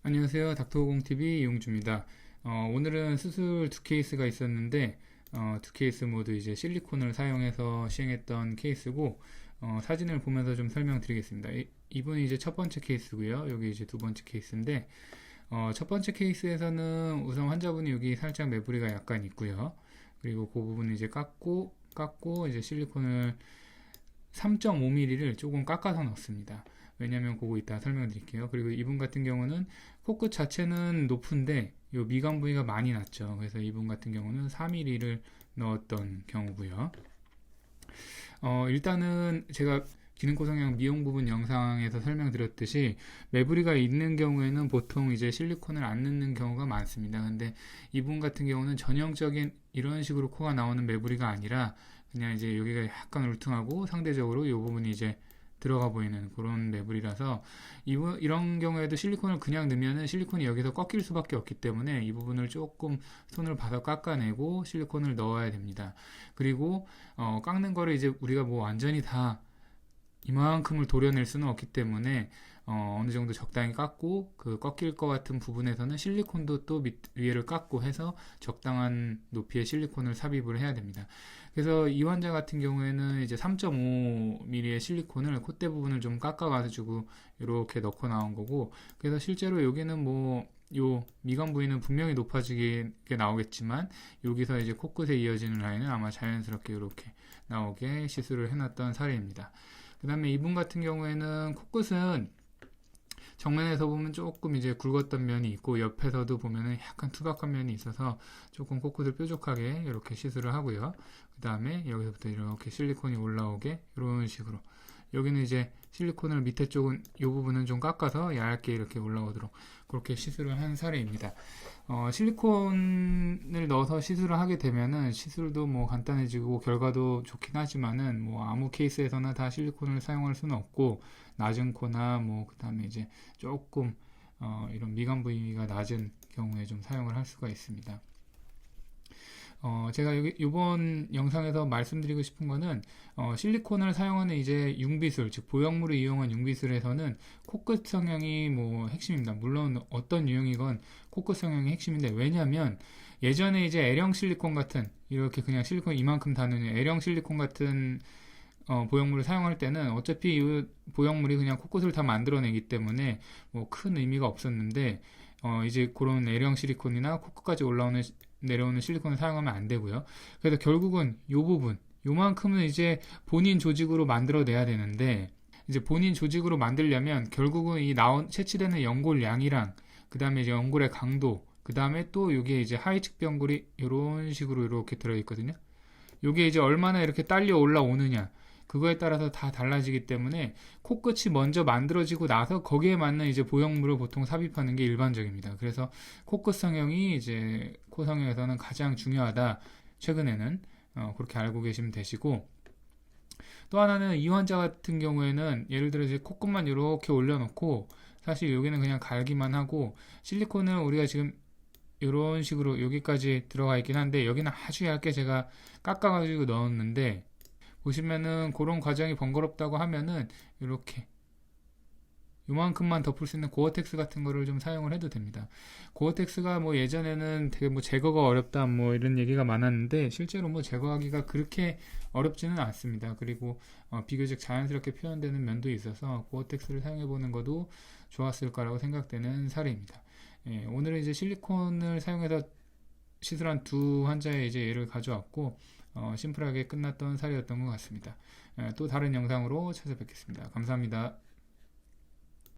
안녕하세요. 닥터공TV 이용주입니다. 오늘은 수술 두 케이스가 있었는데 두 케이스 모두 이제 실리콘을 사용해서 시행했던 케이스고 사진을 보면서 좀 설명드리겠습니다. 이분이 이제 첫 번째 케이스고요. 여기 이제 두 번째 케이스인데 첫 번째 케이스에서는 우선 환자분이 여기 살짝 매부리가 약간 있고요. 그리고 그 부분을 이제 깎고 이제 실리콘을 3.5mm를 조금 깎아서 넣습니다. 왜냐면 그거 이따 설명드릴게요. 그리고 이분 같은 경우는 코끝 자체는 높은데 요 미간 부위가 많이 났죠. 그래서 이분 같은 경우는 4mm를 넣었던 경우고요. 일단은 제가 기능코성형 미용 부분 영상에서 설명드렸듯이 매부리가 있는 경우에는 보통 이제 실리콘을 안 넣는 경우가 많습니다. 근데 이분 같은 경우는 전형적인 이런 식으로 코가 나오는 매부리가 아니라 그냥 이제 여기가 약간 울퉁하고 상대적으로 이 부분이 이제 들어가 보이는 그런 매부리라서 이런 경우에도 실리콘을 그냥 넣으면 실리콘이 여기서 꺾일 수밖에 없기 때문에 이 부분을 조금 손을 봐서 깎아내고 실리콘을 넣어야 됩니다. 그리고 깎는 거를 이제 우리가 뭐 완전히 다 이만큼을 도려낼 수는 없기 때문에 어느 정도 적당히 깎고 그 꺾일 것 같은 부분에서는 실리콘도 또 위에를 깎고 해서 적당한 높이의 실리콘을 삽입을 해야 됩니다. 그래서 이 환자 같은 경우에는 이제 3.5mm의 실리콘을 콧대 부분을 좀 깎아가지고 이렇게 넣고 나온 거고, 그래서 실제로 여기는 뭐 요 미간 부위는 분명히 높아지게 나오겠지만 여기서 이제 코끝에 이어지는 라인은 아마 자연스럽게 이렇게 나오게 시술을 해놨던 사례입니다. 그 다음에 이분 같은 경우에는 코끝은 정면에서 보면 조금 이제 굵었던 면이 있고 옆에서도 보면은 약간 투박한 면이 있어서 조금 코끝을 뾰족하게 이렇게 시술을 하고요. 그 다음에 여기서부터 이렇게 실리콘이 올라오게 이런 식으로, 여기는 이제 실리콘을 밑에 쪽은 이 부분은 좀 깎아서 얇게 이렇게 올라오도록 그렇게 시술을 한 사례입니다. 실리콘을 넣어서 시술을 하게 되면은 시술도 뭐 간단해지고 결과도 좋긴 하지만은 뭐 아무 케이스에서나 다 실리콘을 사용할 수는 없고, 낮은 코나 뭐 그 다음에 이제 조금 이런 미간 부위가 낮은 경우에 좀 사용을 할 수가 있습니다. 제가 이번 영상에서 말씀드리고 싶은 거는 실리콘을 사용하는 이제 융비술, 즉 보형물을 이용한 융비술에서는 코끝 성형이 뭐 핵심입니다. 물론 어떤 유형이건 코끝 성형이 핵심인데, 왜냐하면 예전에 이제 L형 실리콘 같은 이렇게 그냥 실리콘 이만큼 다는 L형 실리콘 같은 보형물을 사용할 때는 어차피 이 보형물이 그냥 코끝을 다 만들어내기 때문에 뭐 큰 의미가 없었는데 이제 그런 L형 실리콘이나 코끝까지 내려오는 실리콘을 사용하면 안 되고요. 그래서 결국은 이 부분, 요만큼은 이제 본인 조직으로 만들어내야 되는데, 이제 본인 조직으로 만들려면 결국은 채취되는 연골량이랑 그 다음에 이제 연골의 강도, 그 다음에 또 이게 이제 하위 측변골이 이런 식으로 이렇게 들어있거든요. 이게 이제 얼마나 이렇게 딸려 올라오느냐, 그거에 따라서 다 달라지기 때문에 코끝이 먼저 만들어지고 나서 거기에 맞는 이제 보형물을 보통 삽입하는 게 일반적입니다. 그래서 코끝 성형이 이제 코 성형에서는 가장 중요하다, 최근에는 그렇게 알고 계시면 되시고, 또 하나는 이 환자 같은 경우에는 예를 들어 이제 코끝만 이렇게 올려놓고 사실 여기는 그냥 갈기만 하고, 실리콘을 우리가 지금 이런 식으로 여기까지 들어가 있긴 한데 여기는 아주 얇게 제가 깎아가지고 넣었는데, 보시면은 그런 과정이 번거롭다고 하면은 이렇게 요만큼만 덮을 수 있는 고어텍스 같은 거를 좀 사용을 해도 됩니다. 고어텍스가 뭐 예전에는 되게 뭐 제거가 어렵다 뭐 이런 얘기가 많았는데 실제로 뭐 제거하기가 그렇게 어렵지는 않습니다. 그리고 비교적 자연스럽게 표현되는 면도 있어서 고어텍스를 사용해 보는 것도 좋았을 거라고 생각되는 사례입니다. 예, 오늘은 이제 실리콘을 사용해서 시술한 두 환자의 이제 예를 가져왔고 심플하게 끝났던 사례였던 것 같습니다. 또 다른 영상으로 찾아뵙겠습니다. 감사합니다.